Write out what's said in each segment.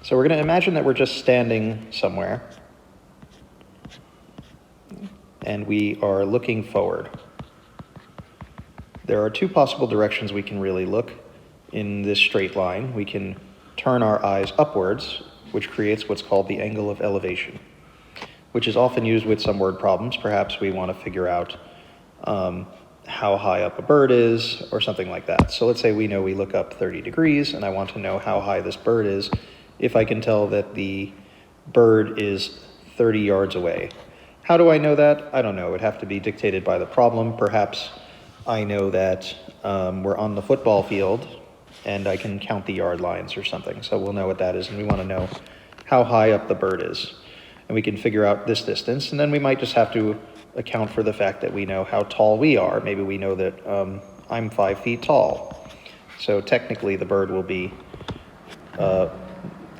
So we're going to imagine that we're just standing somewhere, and we are looking forward. There are two possible directions we can really look in this straight line. We can turn our eyes upwards, which creates what's called the angle of elevation, which is often used with some word problems. Perhaps we want to figure out how high up a bird is or something like that. So let's say we know we look up 30 degrees, and I want to know how high this bird is if I can tell that the bird is 30 yards away. How do I know that? I don't know. It would have to be dictated by the problem. Perhaps I know that we're on the football field and I can count the yard lines or something. So we'll know what that is, and we want to know how high up the bird is. And we can figure out this distance, and then we might just have to account for the fact that we know how tall we are. Maybe we know that I'm 5 feet tall. So technically the bird will be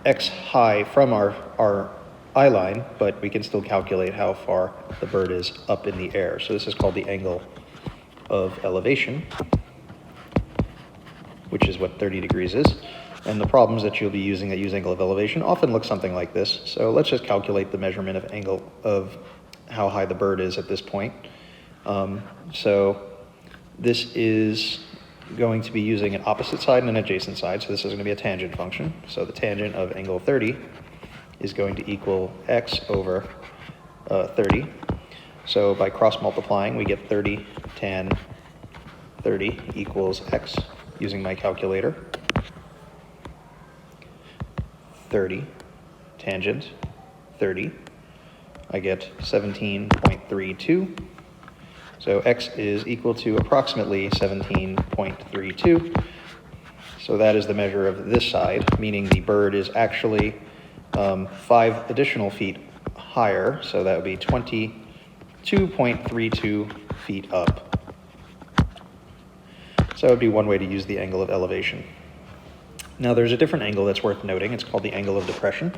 X high from our eye line, but we can still calculate how far the bird is up in the air. So this is called the angle of elevation, which is what 30 degrees is. And the problems that you'll be using that use angle of elevation often look something like this. So let's just calculate the measurement of angle of how high the bird is at this point. So this is going to be using an opposite side and an adjacent side. So this is going to be a tangent function. So the tangent of angle 30 is going to equal x over 30. So by cross multiplying, we get 30 tan 30 equals x using my calculator. 30 tangent 30, I get 17.32. So x is equal to approximately 17.32. So that is the measure of this side, meaning the bird is actually 5 additional feet higher. So that would be 22.32 feet up. So that would be one way to use the angle of elevation. Now there's a different angle that's worth noting. It's called the angle of depression.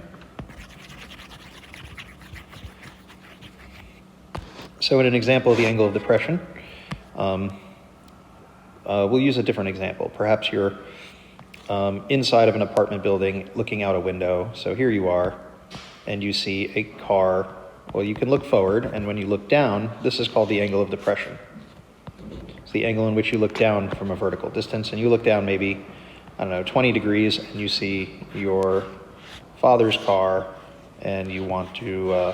So in an example of the angle of depression, we'll use a different example. Perhaps you're inside of an apartment building looking out a window. So here you are, and you see a car. Well, you can look forward, and when you look down, this is called the angle of depression. It's the angle in which you look down from a vertical distance, and you look down maybe, I don't know, 20 degrees, and you see your father's car, and you want to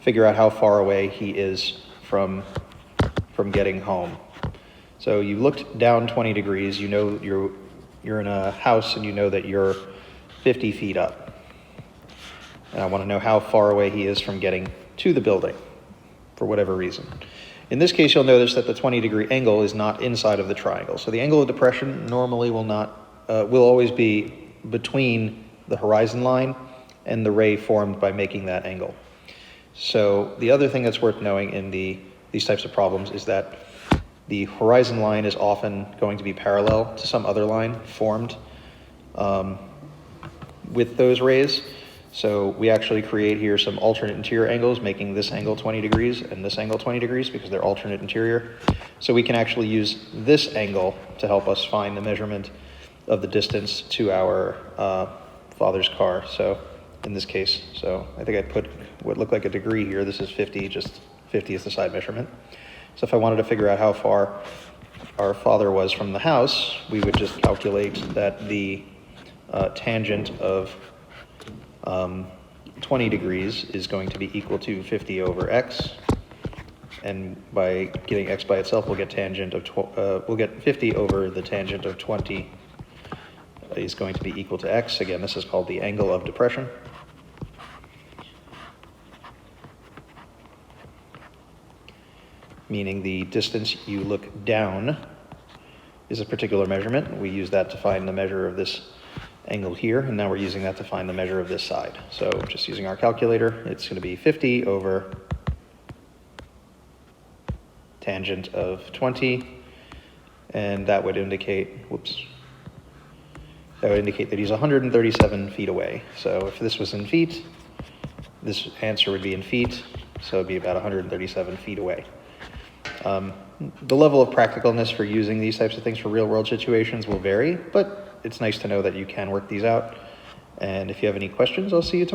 figure out how far away he is from getting home. So you looked down 20 degrees, you know you're in a house, and you know that you're 50 feet up. And I want to know how far away he is from getting to the building, for whatever reason. In this case, you'll notice that the 20-degree angle is not inside of the triangle. So the angle of depression normally will always be between the horizon line and the ray formed by making that angle. So the other thing that's worth knowing in these types of problems is that the horizon line is often going to be parallel to some other line formed with those rays. So we actually create here some alternate interior angles, making this angle 20 degrees and this angle 20 degrees because they're alternate interior. So we can actually use this angle to help us find the measurement of the distance to our father's car. So in this case, so I think I put what looked like a degree here. This is 50, just 50 is the side measurement. So if I wanted to figure out how far our father was from the house, we would just calculate that the tangent of 20 degrees is going to be equal to 50 over x, and by getting x by itself, we'll get we'll get 50 over the tangent of 20 is going to be equal to x. Again, this is called the angle of depression. Meaning the distance you look down is a particular measurement. We use that to find the measure of this angle here, and now we're using that to find the measure of this side. So just using our calculator, it's going to be 50 over tangent of 20, and that would indicate, that would indicate that he's 137 feet away. So if this was in feet, this answer would be in feet, so it'd be about 137 feet away. The level of practicalness for using these types of things for real-world situations will vary, but it's nice to know that you can work these out. And if you have any questions, I'll see you tomorrow.